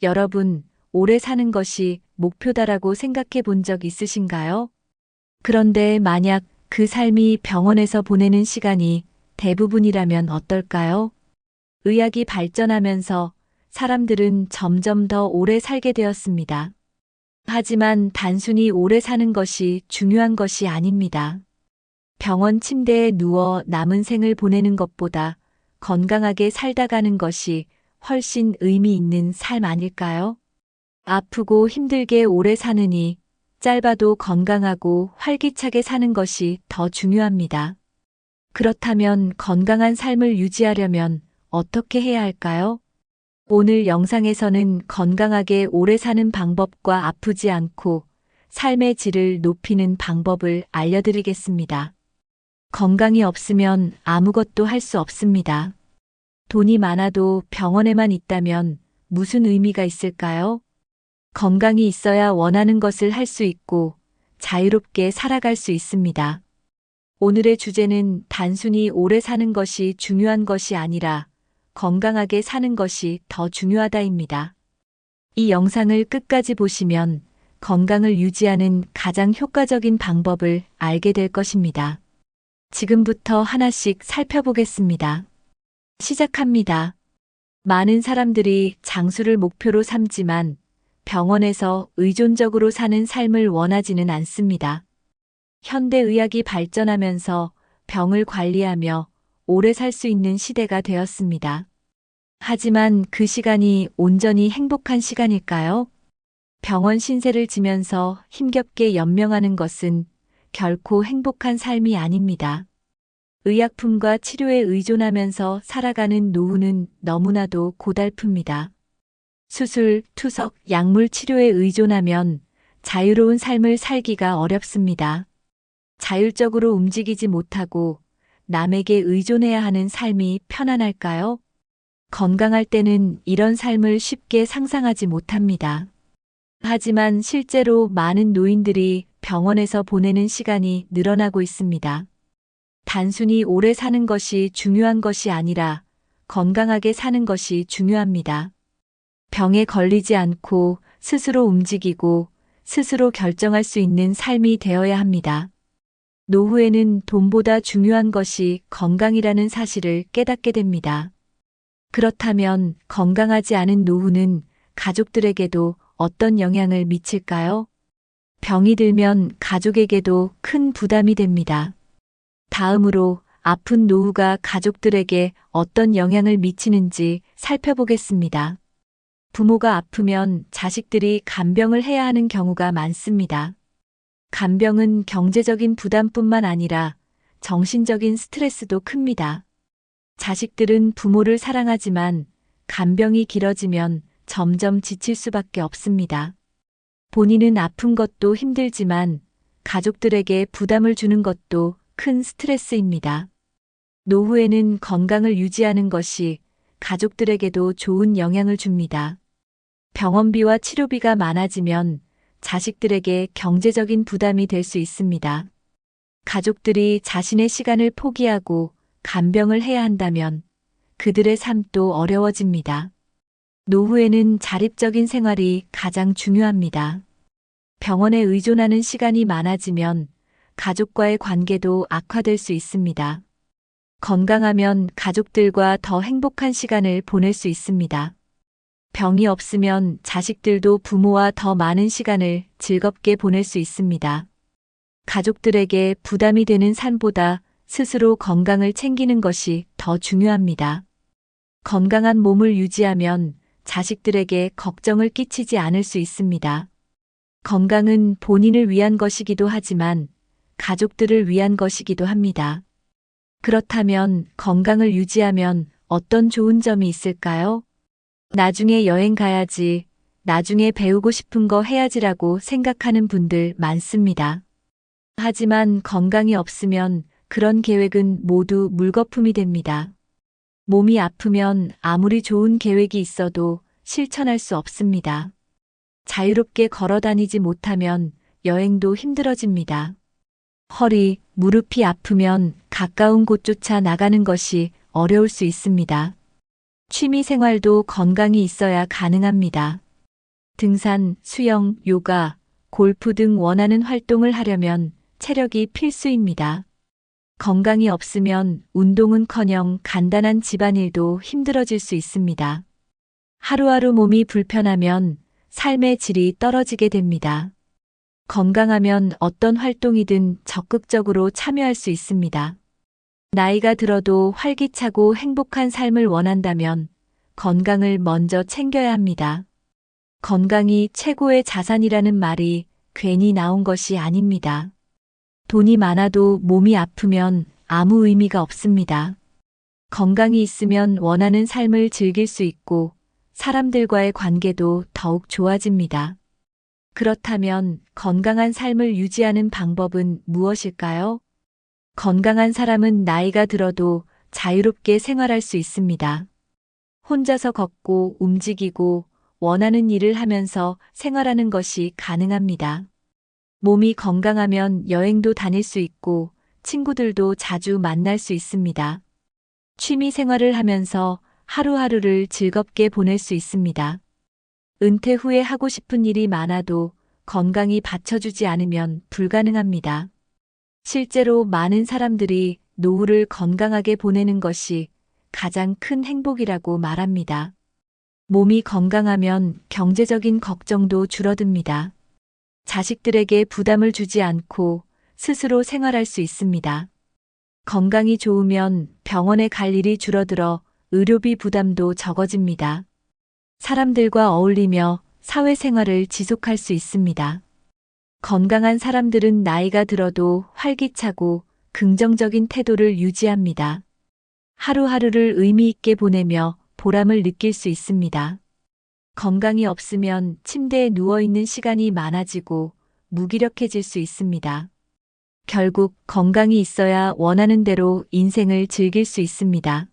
여러분, 오래 사는 것이 목표다라고 생각해 본 적 있으신가요? 그런데 만약 그 삶이 병원에서 보내는 시간이 대부분이라면 어떨까요? 의학이 발전하면서 사람들은 점점 더 오래 살게 되었습니다. 하지만 단순히 오래 사는 것이 중요한 것이 아닙니다. 병원 침대에 누워 남은 생을 보내는 것보다 건강하게 살다 가는 것이 훨씬 의미 있는 삶 아닐까요? 아프고 힘들게 오래 사느니 짧아도 건강하고 활기차게 사는 것이 더 중요합니다. 그렇다면 건강한 삶을 유지하려면 어떻게 해야 할까요? 오늘 영상에서는 건강하게 오래 사는 방법과 아프지 않고 삶의 질을 높이는 방법을 알려드리겠습니다. 건강이 없으면 아무것도 할 수 없습니다. 돈이 많아도 병원에만 있다면 무슨 의미가 있을까요? 건강이 있어야 원하는 것을 할 수 있고 자유롭게 살아갈 수 있습니다. 오늘의 주제는 단순히 오래 사는 것이 중요한 것이 아니라 건강하게 사는 것이 더 중요하다입니다. 이 영상을 끝까지 보시면 건강을 유지하는 가장 효과적인 방법을 알게 될 것입니다. 지금부터 하나씩 살펴보겠습니다. 시작합니다. 많은 사람들이 장수를 목표로 삼지만 병원에서 의존적으로 사는 삶을 원하지는 않습니다. 현대의학이 발전하면서 병을 관리하며 오래 살 수 있는 시대가 되었습니다. 하지만 그 시간이 온전히 행복한 시간일까요? 병원 신세를 지면서 힘겹게 연명하는 것은 결코 행복한 삶이 아닙니다. 의약품과 치료에 의존하면서 살아가는 노후는 너무나도 고달픕니다. 수술, 투석, 약물 치료에 의존하면 자유로운 삶을 살기가 어렵습니다. 자율적으로 움직이지 못하고 남에게 의존해야 하는 삶이 편안할까요? 건강할 때는 이런 삶을 쉽게 상상하지 못합니다. 하지만 실제로 많은 노인들이 병원에서 보내는 시간이 늘어나고 있습니다. 단순히 오래 사는 것이 중요한 것이 아니라 건강하게 사는 것이 중요합니다. 병에 걸리지 않고 스스로 움직이고 스스로 결정할 수 있는 삶이 되어야 합니다. 노후에는 돈보다 중요한 것이 건강이라는 사실을 깨닫게 됩니다. 그렇다면 건강하지 않은 노후는 가족들에게도 어떤 영향을 미칠까요? 병이 들면 가족에게도 큰 부담이 됩니다. 다음으로 아픈 노후가 가족들에게 어떤 영향을 미치는지 살펴보겠습니다. 부모가 아프면 자식들이 간병을 해야 하는 경우가 많습니다. 간병은 경제적인 부담뿐만 아니라 정신적인 스트레스도 큽니다. 자식들은 부모를 사랑하지만 간병이 길어지면 점점 지칠 수밖에 없습니다. 본인은 아픈 것도 힘들지만 가족들에게 부담을 주는 것도 큰 스트레스입니다. 노후에는 건강을 유지하는 것이 가족들에게도 좋은 영향을 줍니다. 병원비와 치료비가 많아지면 자식들에게 경제적인 부담이 될 수 있습니다. 가족들이 자신의 시간을 포기하고 간병을 해야 한다면 그들의 삶도 어려워집니다. 노후에는 자립적인 생활이 가장 중요합니다. 병원에 의존하는 시간이 많아지면 가족과의 관계도 악화될 수 있습니다. 건강하면 가족들과 더 행복한 시간을 보낼 수 있습니다. 병이 없으면 자식들도 부모와 더 많은 시간을 즐겁게 보낼 수 있습니다. 가족들에게 부담이 되는 삶보다 스스로 건강을 챙기는 것이 더 중요합니다. 건강한 몸을 유지하면 자식들에게 걱정을 끼치지 않을 수 있습니다. 건강은 본인을 위한 것이기도 하지만 가족들을 위한 것이기도 합니다. 그렇다면 건강을 유지하면 어떤 좋은 점이 있을까요? 나중에 여행 가야지, 나중에 배우고 싶은 거 해야지라고 생각하는 분들 많습니다. 하지만 건강이 없으면 그런 계획은 모두 물거품이 됩니다. 몸이 아프면 아무리 좋은 계획이 있어도 실천할 수 없습니다. 자유롭게 걸어 다니지 못하면 여행도 힘들어집니다. 허리, 무릎이 아프면 가까운 곳조차 나가는 것이 어려울 수 있습니다. 취미 생활도 건강이 있어야 가능합니다. 등산, 수영, 요가, 골프 등 원하는 활동을 하려면 체력이 필수입니다. 건강이 없으면 운동은커녕 간단한 집안일도 힘들어질 수 있습니다. 하루하루 몸이 불편하면 삶의 질이 떨어지게 됩니다. 건강하면 어떤 활동이든 적극적으로 참여할 수 있습니다. 나이가 들어도 활기차고 행복한 삶을 원한다면 건강을 먼저 챙겨야 합니다. 건강이 최고의 자산이라는 말이 괜히 나온 것이 아닙니다. 돈이 많아도 몸이 아프면 아무 의미가 없습니다. 건강이 있으면 원하는 삶을 즐길 수 있고 사람들과의 관계도 더욱 좋아집니다. 그렇다면 건강한 삶을 유지하는 방법은 무엇일까요? 건강한 사람은 나이가 들어도 자유롭게 생활할 수 있습니다. 혼자서 걷고 움직이고 원하는 일을 하면서 생활하는 것이 가능합니다. 몸이 건강하면 여행도 다닐 수 있고 친구들도 자주 만날 수 있습니다. 취미 생활을 하면서 하루하루를 즐겁게 보낼 수 있습니다. 은퇴 후에 하고 싶은 일이 많아도 건강이 받쳐주지 않으면 불가능합니다. 실제로 많은 사람들이 노후를 건강하게 보내는 것이 가장 큰 행복이라고 말합니다. 몸이 건강하면 경제적인 걱정도 줄어듭니다. 자식들에게 부담을 주지 않고 스스로 생활할 수 있습니다. 건강이 좋으면 병원에 갈 일이 줄어들어 의료비 부담도 적어집니다. 사람들과 어울리며 사회생활을 지속할 수 있습니다. 건강한 사람들은 나이가 들어도 활기차고 긍정적인 태도를 유지합니다. 하루하루를 의미 있게 보내며 보람을 느낄 수 있습니다. 건강이 없으면 침대에 누워있는 시간이 많아지고 무기력해질 수 있습니다. 결국 건강이 있어야 원하는 대로 인생을 즐길 수 있습니다.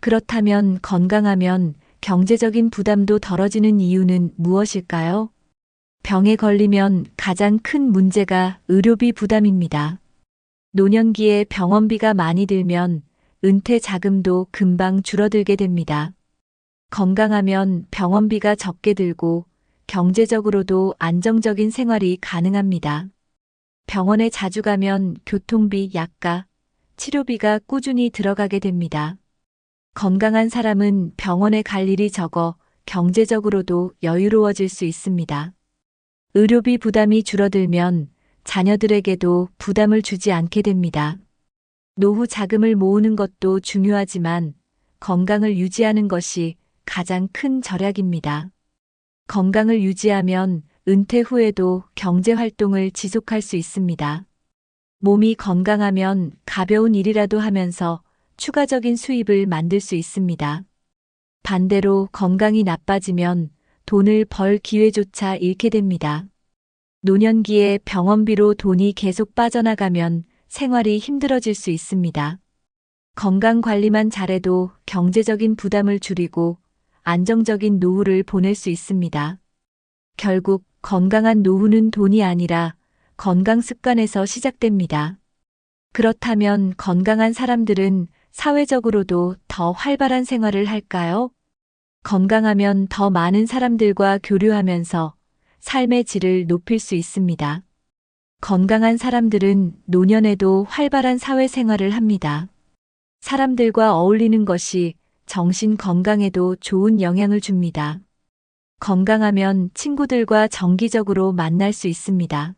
그렇다면 건강하면 경제적인 부담도 덜어지는 이유는 무엇일까요? 병에 걸리면 가장 큰 문제가 의료비 부담입니다. 노년기에 병원비가 많이 들면 은퇴 자금도 금방 줄어들게 됩니다. 건강하면 병원비가 적게 들고 경제적으로도 안정적인 생활이 가능합니다. 병원에 자주 가면 교통비, 약가, 치료비가 꾸준히 들어가게 됩니다. 건강한 사람은 병원에 갈 일이 적어 경제적으로도 여유로워질 수 있습니다. 의료비 부담이 줄어들면 자녀들에게도 부담을 주지 않게 됩니다. 노후 자금을 모으는 것도 중요하지만 건강을 유지하는 것이 가장 큰 절약입니다. 건강을 유지하면 은퇴 후에도 경제 활동을 지속할 수 있습니다. 몸이 건강하면 가벼운 일이라도 하면서 추가적인 수입을 만들 수 있습니다. 반대로 건강이 나빠지면 돈을 벌 기회조차 잃게 됩니다. 노년기에 병원비로 돈이 계속 빠져나가면 생활이 힘들어질 수 있습니다. 건강 관리만 잘해도 경제적인 부담을 줄이고 안정적인 노후를 보낼 수 있습니다. 결국 건강한 노후는 돈이 아니라 건강 습관에서 시작됩니다. 그렇다면 건강한 사람들은 사회적으로도 더 활발한 생활을 할까요? 건강하면 더 많은 사람들과 교류하면서 삶의 질을 높일 수 있습니다. 건강한 사람들은 노년에도 활발한 사회생활을 합니다. 사람들과 어울리는 것이 정신 건강에도 좋은 영향을 줍니다. 건강하면 친구들과 정기적으로 만날 수 있습니다.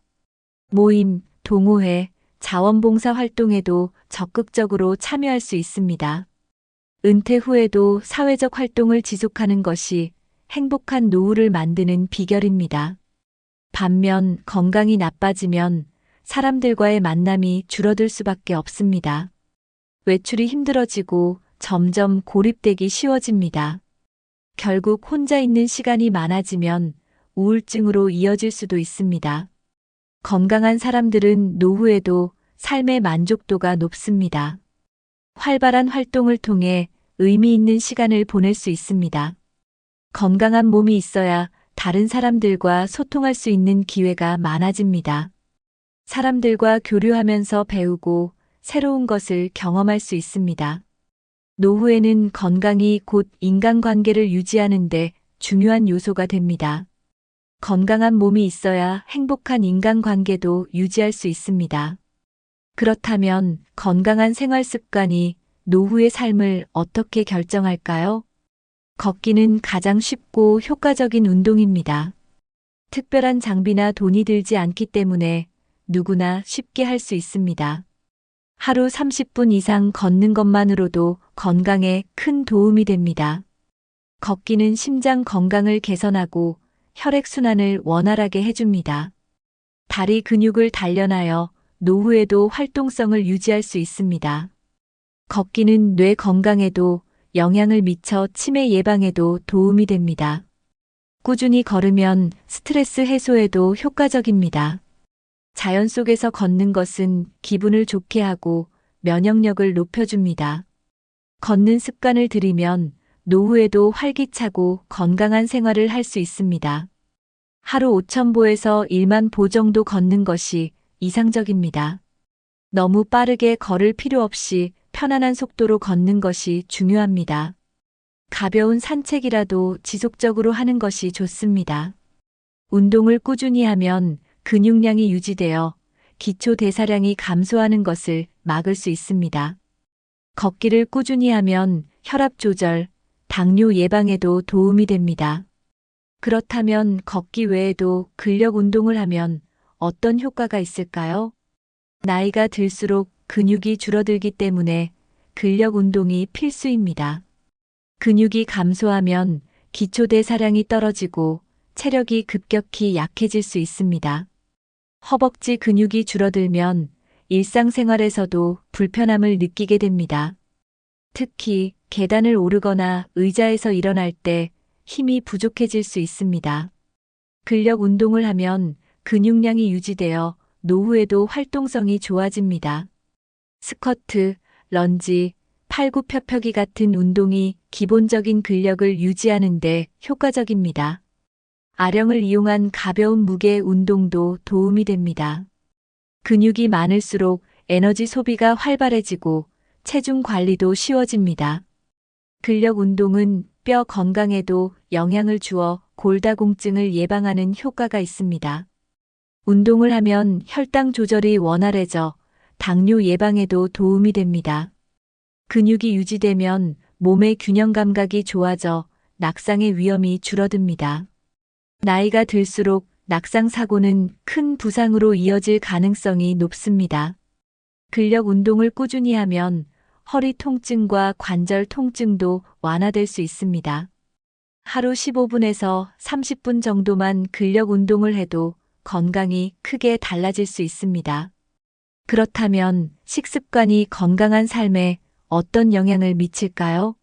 모임, 동호회, 자원봉사 활동에도 적극적으로 참여할 수 있습니다. 은퇴 후에도 사회적 활동을 지속하는 것이 행복한 노후를 만드는 비결입니다. 반면 건강이 나빠지면 사람들과의 만남이 줄어들 수밖에 없습니다. 외출이 힘들어지고 점점 고립되기 쉬워집니다. 결국 혼자 있는 시간이 많아지면 우울증으로 이어질 수도 있습니다. 건강한 사람들은 노후에도 삶의 만족도가 높습니다. 활발한 활동을 통해 의미 있는 시간을 보낼 수 있습니다. 건강한 몸이 있어야 다른 사람들과 소통할 수 있는 기회가 많아집니다. 사람들과 교류하면서 배우고 새로운 것을 경험할 수 있습니다. 노후에는 건강이 곧 인간관계를 유지하는 데 중요한 요소가 됩니다. 건강한 몸이 있어야 행복한 인간관계도 유지할 수 있습니다. 그렇다면 건강한 생활 습관이 노후의 삶을 어떻게 결정할까요? 걷기는 가장 쉽고 효과적인 운동입니다. 특별한 장비나 돈이 들지 않기 때문에 누구나 쉽게 할 수 있습니다. 하루 30분 이상 걷는 것만으로도 건강에 큰 도움이 됩니다. 걷기는 심장 건강을 개선하고 혈액순환을 원활하게 해줍니다. 다리 근육을 단련하여 노후에도 활동성을 유지할 수 있습니다. 걷기는 뇌 건강에도 영향을 미쳐 치매 예방에도 도움이 됩니다. 꾸준히 걸으면 스트레스 해소에도 효과적입니다. 자연 속에서 걷는 것은 기분을 좋게 하고 면역력을 높여줍니다. 걷는 습관을 들이면 노후에도 활기차고 건강한 생활을 할 수 있습니다. 하루 5,000보에서 1만 보 정도 걷는 것이 이상적입니다. 너무 빠르게 걸을 필요 없이 편안한 속도로 걷는 것이 중요합니다. 가벼운 산책이라도 지속적으로 하는 것이 좋습니다. 운동을 꾸준히 하면 근육량이 유지되어 기초 대사량이 감소하는 것을 막을 수 있습니다. 걷기를 꾸준히 하면 혈압 조절, 당뇨 예방에도 도움이 됩니다. 그렇다면 걷기 외에도 근력 운동을 하면 어떤 효과가 있을까요? 나이가 들수록 근육이 줄어들기 때문에 근력 운동이 필수입니다. 근육이 감소하면 기초 대사량이 떨어지고 체력이 급격히 약해질 수 있습니다. 허벅지 근육이 줄어들면 일상생활에서도 불편함을 느끼게 됩니다. 특히 계단을 오르거나 의자에서 일어날 때 힘이 부족해질 수 있습니다. 근력 운동을 하면 근육량이 유지되어 노후에도 활동성이 좋아집니다. 스쿼트, 런지, 팔굽혀펴기 같은 운동이 기본적인 근력을 유지하는 데 효과적입니다. 아령을 이용한 가벼운 무게 운동도 도움이 됩니다. 근육이 많을수록 에너지 소비가 활발해지고 체중 관리도 쉬워집니다. 근력 운동은 뼈 건강에도 영향을 주어 골다공증을 예방하는 효과가 있습니다. 운동을 하면 혈당 조절이 원활해져 당뇨 예방에도 도움이 됩니다. 근육이 유지되면 몸의 균형 감각이 좋아져 낙상의 위험이 줄어듭니다. 나이가 들수록 낙상 사고는 큰 부상으로 이어질 가능성이 높습니다. 근력 운동을 꾸준히 하면 허리 통증과 관절 통증도 완화될 수 있습니다. 하루 15분에서 30분 정도만 근력 운동을 해도 건강이 크게 달라질 수 있습니다. 그렇다면 식습관이 건강한 삶에 어떤 영향을 미칠까요?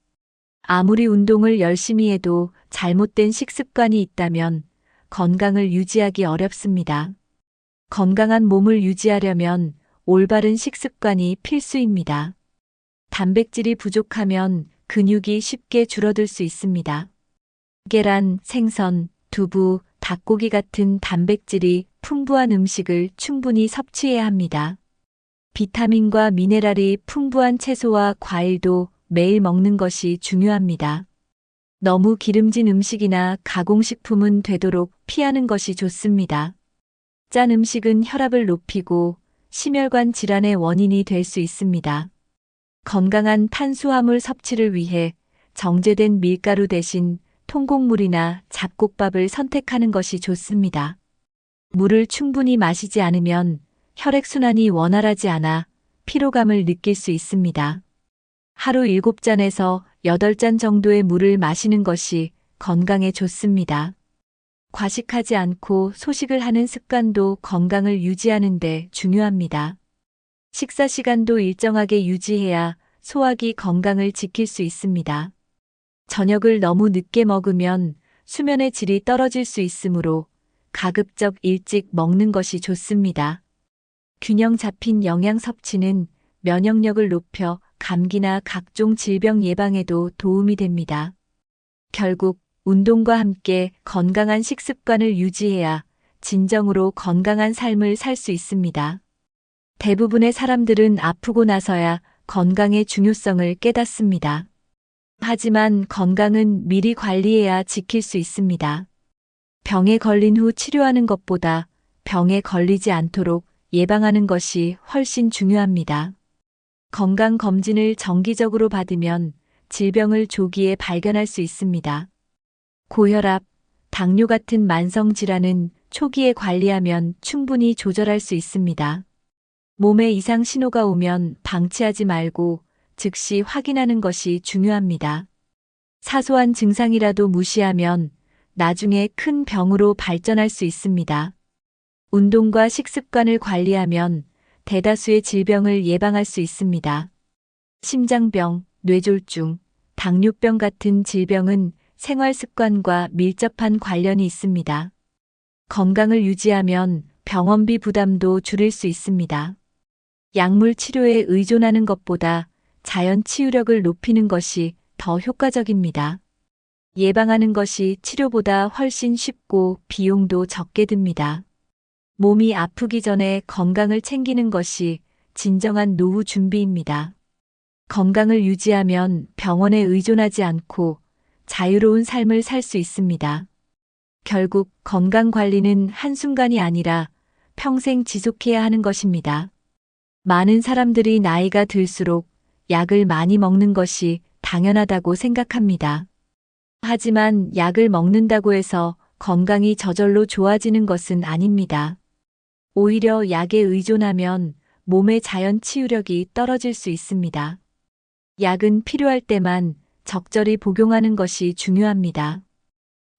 아무리 운동을 열심히 해도 잘못된 식습관이 있다면 건강을 유지하기 어렵습니다. 건강한 몸을 유지하려면 올바른 식습관이 필수입니다. 단백질이 부족하면 근육이 쉽게 줄어들 수 있습니다. 계란, 생선, 두부, 닭고기 같은 단백질이 풍부한 음식을 충분히 섭취해야 합니다. 비타민과 미네랄이 풍부한 채소와 과일도 매일 먹는 것이 중요합니다. 너무 기름진 음식이나 가공식품은 되도록 피하는 것이 좋습니다. 짠 음식은 혈압을 높이고 심혈관 질환의 원인이 될 수 있습니다. 건강한 탄수화물 섭취를 위해 정제된 밀가루 대신 통곡물이나 잡곡밥을 선택하는 것이 좋습니다. 물을 충분히 마시지 않으면 혈액순환이 원활하지 않아 피로감을 느낄 수 있습니다. 하루 7잔에서 8잔 정도의 물을 마시는 것이 건강에 좋습니다. 과식하지 않고 소식을 하는 습관도 건강을 유지하는 데 중요합니다. 식사 시간도 일정하게 유지해야 소화기 건강을 지킬 수 있습니다. 저녁을 너무 늦게 먹으면 수면의 질이 떨어질 수 있으므로 가급적 일찍 먹는 것이 좋습니다. 균형 잡힌 영양 섭취는 면역력을 높여 감기나 각종 질병 예방에도 도움이 됩니다. 결국 운동과 함께 건강한 식습관을 유지해야 진정으로 건강한 삶을 살 수 있습니다. 대부분의 사람들은 아프고 나서야 건강의 중요성을 깨닫습니다. 하지만 건강은 미리 관리해야 지킬 수 있습니다. 병에 걸린 후 치료하는 것보다 병에 걸리지 않도록 예방하는 것이 훨씬 중요합니다. 건강검진을 정기적으로 받으면 질병을 조기에 발견할 수 있습니다. 고혈압, 당뇨 같은 만성질환은 초기에 관리하면 충분히 조절할 수 있습니다. 몸에 이상 신호가 오면 방치하지 말고 즉시 확인하는 것이 중요합니다. 사소한 증상이라도 무시하면 나중에 큰 병으로 발전할 수 있습니다. 운동과 식습관을 관리하면 대다수의 질병을 예방할 수 있습니다. 심장병, 뇌졸중, 당뇨병 같은 질병은 생활 습관과 밀접한 관련이 있습니다. 건강을 유지하면 병원비 부담도 줄일 수 있습니다. 약물 치료에 의존하는 것보다 자연 치유력을 높이는 것이 더 효과적입니다. 예방하는 것이 치료보다 훨씬 쉽고 비용도 적게 듭니다. 몸이 아프기 전에 건강을 챙기는 것이 진정한 노후 준비입니다. 건강을 유지하면 병원에 의존하지 않고 자유로운 삶을 살 수 있습니다. 결국 건강 관리는 한순간이 아니라 평생 지속해야 하는 것입니다. 많은 사람들이 나이가 들수록 약을 많이 먹는 것이 당연하다고 생각합니다. 하지만 약을 먹는다고 해서 건강이 저절로 좋아지는 것은 아닙니다. 오히려 약에 의존하면 몸의 자연 치유력이 떨어질 수 있습니다. 약은 필요할 때만 적절히 복용하는 것이 중요합니다.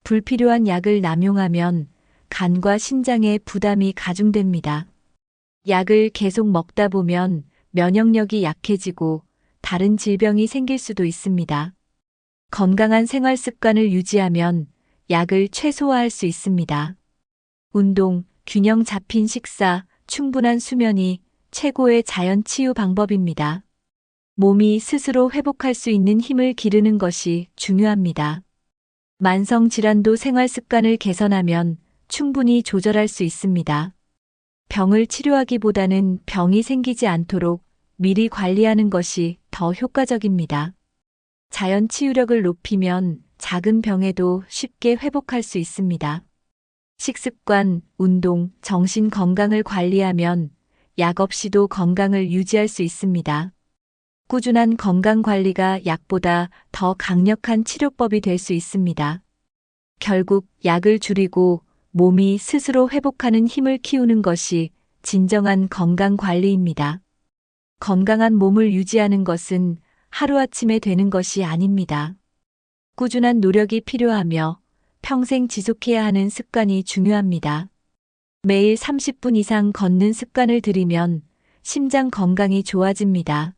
불필요한 약을 남용하면 간과 신장에 부담이 가중됩니다. 약을 계속 먹다 보면 면역력이 약해지고 다른 질병이 생길 수도 있습니다. 건강한 생활 습관을 유지하면 약을 최소화할 수 있습니다. 운동, 균형 잡힌 식사, 충분한 수면이 최고의 자연 치유 방법입니다. 몸이 스스로 회복할 수 있는 힘을 기르는 것이 중요합니다. 만성 질환도 생활 습관을 개선하면 충분히 조절할 수 있습니다. 병을 치료하기보다는 병이 생기지 않도록 미리 관리하는 것이 더 효과적입니다. 자연 치유력을 높이면 작은 병에도 쉽게 회복할 수 있습니다. 식습관, 운동, 정신 건강을 관리하면 약 없이도 건강을 유지할 수 있습니다. 꾸준한 건강 관리가 약보다 더 강력한 치료법이 될 수 있습니다. 결국 약을 줄이고 몸이 스스로 회복하는 힘을 키우는 것이 진정한 건강 관리입니다. 건강한 몸을 유지하는 것은 하루아침에 되는 것이 아닙니다. 꾸준한 노력이 필요하며 평생 지속해야 하는 습관이 중요합니다. 매일 30분 이상 걷는 습관을 들이면 심장 건강이 좋아집니다.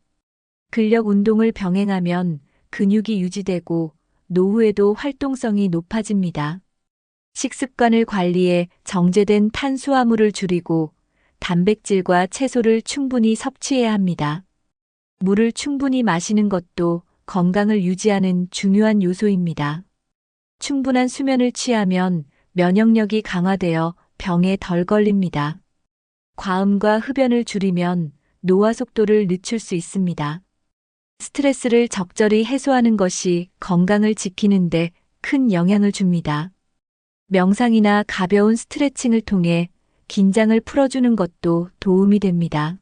근력 운동을 병행하면 근육이 유지되고 노후에도 활동성이 높아집니다. 식습관을 관리해 정제된 탄수화물을 줄이고 단백질과 채소를 충분히 섭취해야 합니다. 물을 충분히 마시는 것도 건강을 유지하는 중요한 요소입니다. 충분한 수면을 취하면 면역력이 강화되어 병에 덜 걸립니다. 과음과 흡연을 줄이면 노화 속도를 늦출 수 있습니다. 스트레스를 적절히 해소하는 것이 건강을 지키는데 큰 영향을 줍니다. 명상이나 가벼운 스트레칭을 통해 긴장을 풀어주는 것도 도움이 됩니다.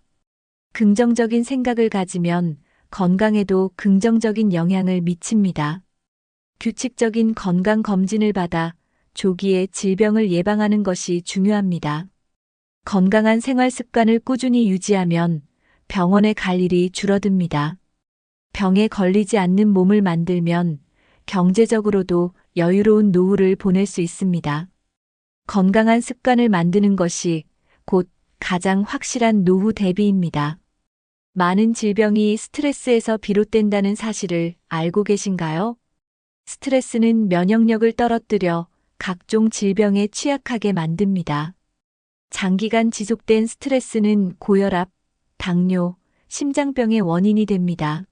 긍정적인 생각을 가지면 건강에도 긍정적인 영향을 미칩니다. 규칙적인 건강 검진을 받아 조기에 질병을 예방하는 것이 중요합니다. 건강한 생활 습관을 꾸준히 유지하면 병원에 갈 일이 줄어듭니다. 병에 걸리지 않는 몸을 만들면 경제적으로도 여유로운 노후를 보낼 수 있습니다. 건강한 습관을 만드는 것이 곧 가장 확실한 노후 대비입니다. 많은 질병이 스트레스에서 비롯된다는 사실을 알고 계신가요? 스트레스는 면역력을 떨어뜨려 각종 질병에 취약하게 만듭니다. 장기간 지속된 스트레스는 고혈압, 당뇨, 심장병의 원인이 됩니다.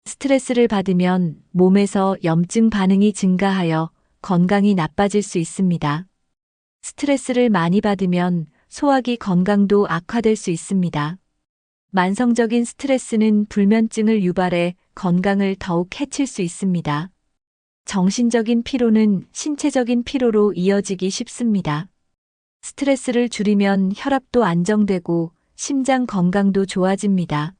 스트레스를 받으면 몸에서 염증 반응이 증가하여 건강이 나빠질 수 있습니다. 스트레스를 많이 받으면 소화기 건강도 악화될 수 있습니다. 만성적인 스트레스는 불면증을 유발해 건강을 더욱 해칠 수 있습니다. 정신적인 피로는 신체적인 피로로 이어지기 쉽습니다. 스트레스를 줄이면 혈압도 안정되고 심장 건강도 좋아집니다.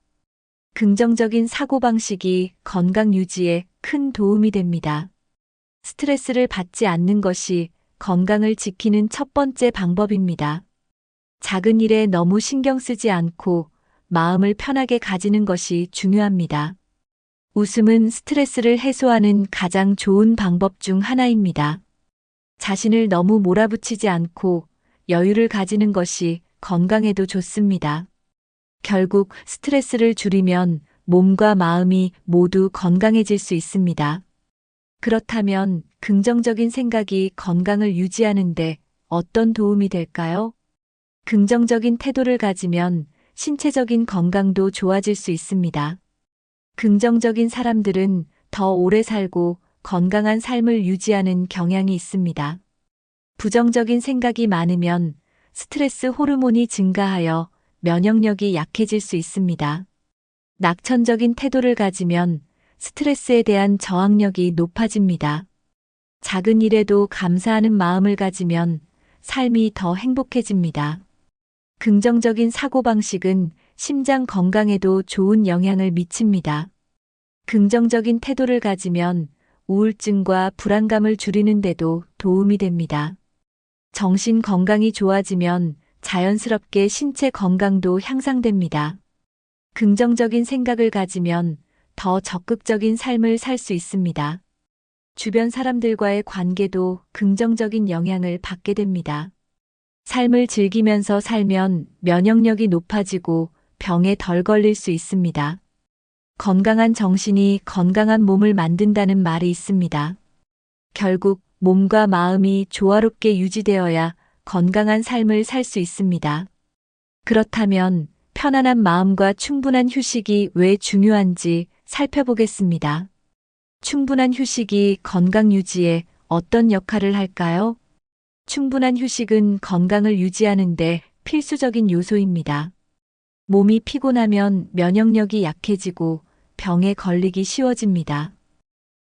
긍정적인 사고방식이 건강 유지에 큰 도움이 됩니다. 스트레스를 받지 않는 것이 건강을 지키는 첫 번째 방법입니다. 작은 일에 너무 신경 쓰지 않고 마음을 편하게 가지는 것이 중요합니다. 웃음은 스트레스를 해소하는 가장 좋은 방법 중 하나입니다. 자신을 너무 몰아붙이지 않고 여유를 가지는 것이 건강에도 좋습니다. 결국 스트레스를 줄이면 몸과 마음이 모두 건강해질 수 있습니다. 그렇다면 긍정적인 생각이 건강을 유지하는데 어떤 도움이 될까요? 긍정적인 태도를 가지면 신체적인 건강도 좋아질 수 있습니다. 긍정적인 사람들은 더 오래 살고 건강한 삶을 유지하는 경향이 있습니다. 부정적인 생각이 많으면 스트레스 호르몬이 증가하여 면역력이 약해질 수 있습니다. 낙천적인 태도를 가지면 스트레스에 대한 저항력이 높아집니다. 작은 일에도 감사하는 마음을 가지면 삶이 더 행복해집니다. 긍정적인 사고방식은 심장 건강에도 좋은 영향을 미칩니다. 긍정적인 태도를 가지면 우울증과 불안감을 줄이는 데도 도움이 됩니다. 정신 건강이 좋아지면 자연스럽게 신체 건강도 향상됩니다. 긍정적인 생각을 가지면 더 적극적인 삶을 살 수 있습니다. 주변 사람들과의 관계도 긍정적인 영향을 받게 됩니다. 삶을 즐기면서 살면 면역력이 높아지고 병에 덜 걸릴 수 있습니다. 건강한 정신이 건강한 몸을 만든다는 말이 있습니다. 결국 몸과 마음이 조화롭게 유지되어야 건강한 삶을 살 수 있습니다. 그렇다면 편안한 마음과 충분한 휴식이 왜 중요한지 살펴보겠습니다. 충분한 휴식이 건강 유지에 어떤 역할을 할까요? 충분한 휴식은 건강을 유지하는 데 필수적인 요소입니다. 몸이 피곤하면 면역력이 약해지고 병에 걸리기 쉬워집니다.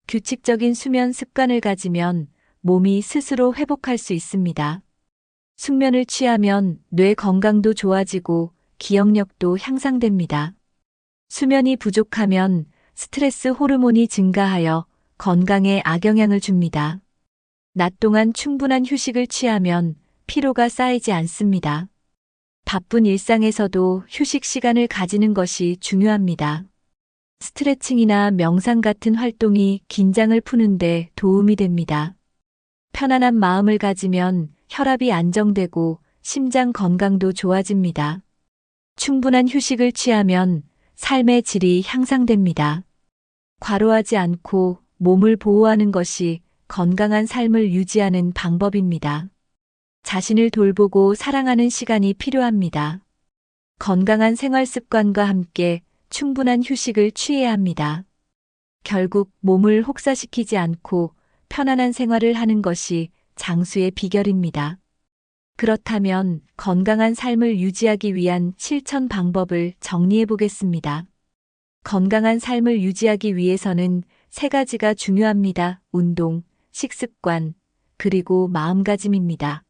규칙적인 수면 습관을 가지면 몸이 스스로 회복할 수 있습니다. 숙면을 취하면 뇌 건강도 좋아지고 기억력도 향상됩니다. 수면이 부족하면 스트레스 호르몬이 증가하여 건강에 악영향을 줍니다. 낮 동안 충분한 휴식을 취하면 피로가 쌓이지 않습니다. 바쁜 일상에서도 휴식 시간을 가지는 것이 중요합니다. 스트레칭이나 명상 같은 활동이 긴장을 푸는데 도움이 됩니다. 편안한 마음을 가지면 혈압이 안정되고 심장 건강도 좋아집니다. 충분한 휴식을 취하면 삶의 질이 향상됩니다. 과로하지 않고 몸을 보호하는 것이 건강한 삶을 유지하는 방법입니다. 자신을 돌보고 사랑하는 시간이 필요합니다. 건강한 생활 습관과 함께 충분한 휴식을 취해야 합니다. 결국 몸을 혹사시키지 않고 편안한 생활을 하는 것이 장수의 비결입니다. 그렇다면 건강한 삶을 유지하기 위한 실천 방법을 정리해 보겠습니다. 건강한 삶을 유지하기 위해서는 3가지가 중요합니다. 운동, 식습관, 그리고 마음가짐입니다.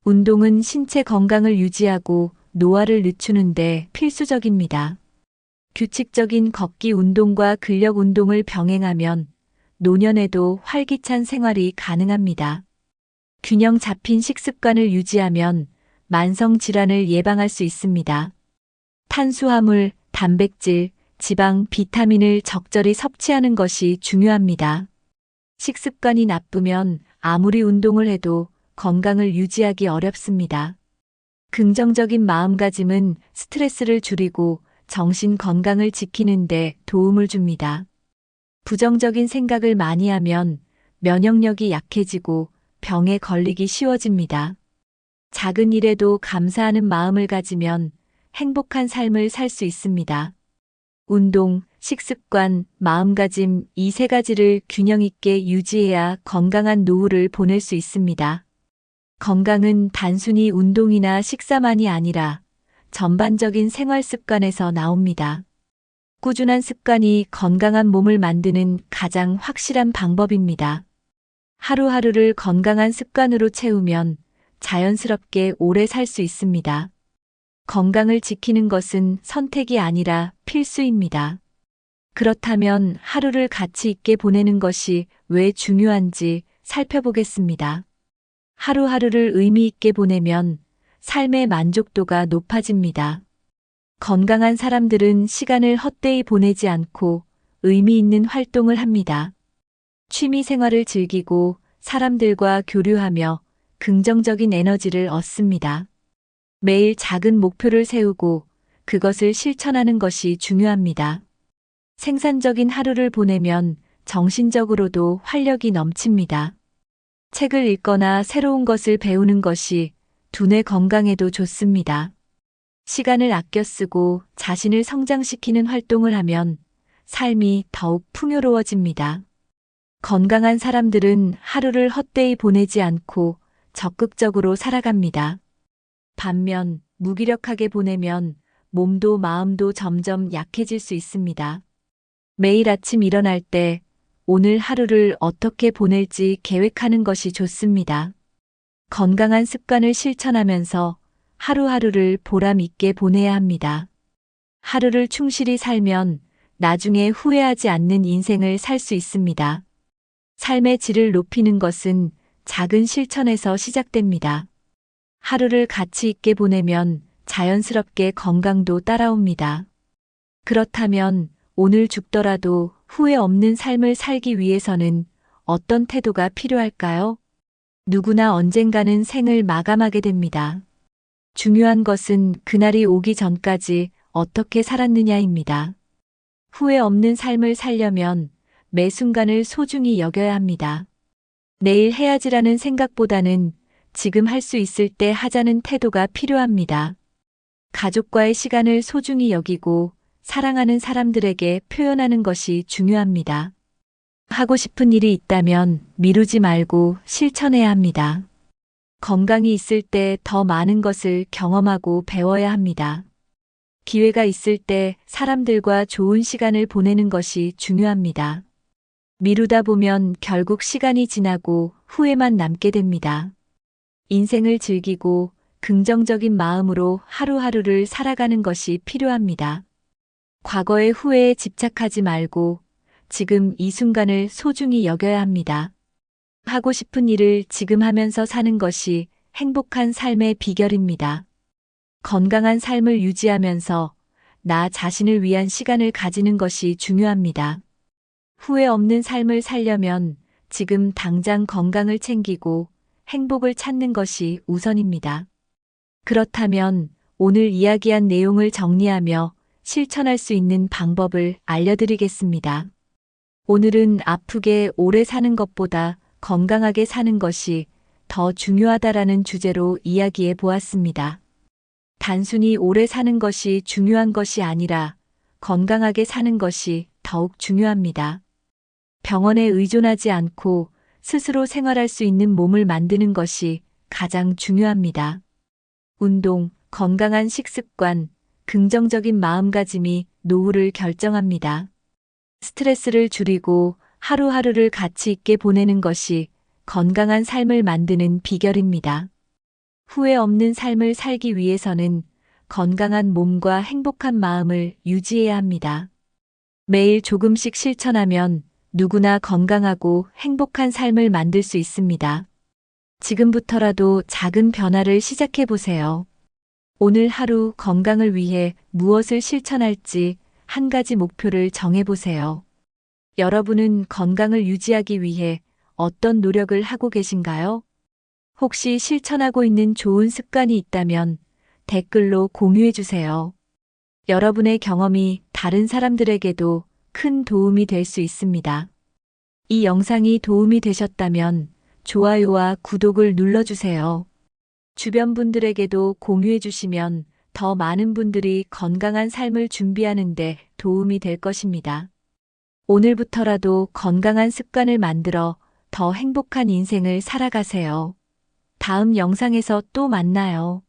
운동은 신체 건강을 유지하고 노화를 늦추는데 필수적입니다. 규칙적인 걷기 운동과 근력 운동을 병행하면 노년에도 활기찬 생활이 가능합니다. 균형 잡힌 식습관을 유지하면 만성 질환을 예방할 수 있습니다. 탄수화물, 단백질, 지방, 비타민을 적절히 섭취하는 것이 중요합니다. 식습관이 나쁘면 아무리 운동을 해도 건강을 유지하기 어렵습니다. 긍정적인 마음가짐은 스트레스를 줄이고 정신 건강을 지키는 데 도움을 줍니다. 부정적인 생각을 많이 하면 면역력이 약해지고 병에 걸리기 쉬워집니다. 작은 일에도 감사하는 마음을 가지면 행복한 삶을 살 수 있습니다. 운동, 식습관, 마음가짐 이 3가지를 균형 있게 유지해야 건강한 노후를 보낼 수 있습니다. 건강은 단순히 운동이나 식사만이 아니라 전반적인 생활 습관에서 나옵니다. 꾸준한 습관이 건강한 몸을 만드는 가장 확실한 방법입니다. 하루하루를 건강한 습관으로 채우면 자연스럽게 오래 살 수 있습니다. 건강을 지키는 것은 선택이 아니라 필수입니다. 그렇다면 하루를 가치 있게 보내는 것이 왜 중요한지 살펴보겠습니다. 하루하루를 의미 있게 보내면 삶의 만족도가 높아집니다. 건강한 사람들은 시간을 헛되이 보내지 않고 의미 있는 활동을 합니다. 취미 생활을 즐기고 사람들과 교류하며 긍정적인 에너지를 얻습니다. 매일 작은 목표를 세우고 그것을 실천하는 것이 중요합니다. 생산적인 하루를 보내면 정신적으로도 활력이 넘칩니다. 책을 읽거나 새로운 것을 배우는 것이 두뇌 건강에도 좋습니다. 시간을 아껴 쓰고 자신을 성장시키는 활동을 하면 삶이 더욱 풍요로워집니다. 건강한 사람들은 하루를 헛되이 보내지 않고 적극적으로 살아갑니다. 반면 무기력하게 보내면 몸도 마음도 점점 약해질 수 있습니다. 매일 아침 일어날 때 오늘 하루를 어떻게 보낼지 계획하는 것이 좋습니다. 건강한 습관을 실천하면서 하루하루를 보람 있게 보내야 합니다. 하루를 충실히 살면 나중에 후회하지 않는 인생을 살 수 있습니다. 삶의 질을 높이는 것은 작은 실천에서 시작됩니다. 하루를 가치 있게 보내면 자연스럽게 건강도 따라옵니다. 그렇다면 오늘 죽더라도 후회 없는 삶을 살기 위해서는 어떤 태도가 필요할까요? 누구나 언젠가는 생을 마감하게 됩니다. 중요한 것은 그날이 오기 전까지 어떻게 살았느냐입니다. 후회 없는 삶을 살려면 매 순간을 소중히 여겨야 합니다. 내일 해야지라는 생각보다는 지금 할 수 있을 때 하자는 태도가 필요합니다. 가족과의 시간을 소중히 여기고 사랑하는 사람들에게 표현하는 것이 중요합니다. 하고 싶은 일이 있다면 미루지 말고 실천해야 합니다. 건강이 있을 때 더 많은 것을 경험하고 배워야 합니다. 기회가 있을 때 사람들과 좋은 시간을 보내는 것이 중요합니다. 미루다 보면 결국 시간이 지나고 후회만 남게 됩니다. 인생을 즐기고 긍정적인 마음으로 하루하루를 살아가는 것이 필요합니다. 과거의 후회에 집착하지 말고 지금 이 순간을 소중히 여겨야 합니다. 하고 싶은 일을 지금 하면서 사는 것이 행복한 삶의 비결입니다. 건강한 삶을 유지하면서 나 자신을 위한 시간을 가지는 것이 중요합니다. 후회 없는 삶을 살려면 지금 당장 건강을 챙기고 행복을 찾는 것이 우선입니다. 그렇다면 오늘 이야기한 내용을 정리하며 실천할 수 있는 방법을 알려드리겠습니다. 오늘은 아프게 오래 사는 것보다 건강하게 사는 것이 더 중요하다라는 주제로 이야기해 보았습니다. 단순히 오래 사는 것이 중요한 것이 아니라 건강하게 사는 것이 더욱 중요합니다. 병원에 의존하지 않고 스스로 생활할 수 있는 몸을 만드는 것이 가장 중요합니다. 운동, 건강한 식습관, 긍정적인 마음가짐이 노후를 결정합니다. 스트레스를 줄이고 하루하루를 가치 있게 보내는 것이 건강한 삶을 만드는 비결입니다. 후회 없는 삶을 살기 위해서는 건강한 몸과 행복한 마음을 유지해야 합니다. 매일 조금씩 실천하면 누구나 건강하고 행복한 삶을 만들 수 있습니다. 지금부터라도 작은 변화를 시작해 보세요. 오늘 하루 건강을 위해 무엇을 실천할지 한 가지 목표를 정해 보세요. 여러분은 건강을 유지하기 위해 어떤 노력을 하고 계신가요? 혹시 실천하고 있는 좋은 습관이 있다면 댓글로 공유해 주세요. 여러분의 경험이 다른 사람들에게도 큰 도움이 될 수 있습니다. 이 영상이 도움이 되셨다면 좋아요와 구독을 눌러주세요. 주변 분들에게도 공유해 주시면 더 많은 분들이 건강한 삶을 준비하는 데 도움이 될 것입니다. 오늘부터라도 건강한 습관을 만들어 더 행복한 인생을 살아가세요. 다음 영상에서 또 만나요.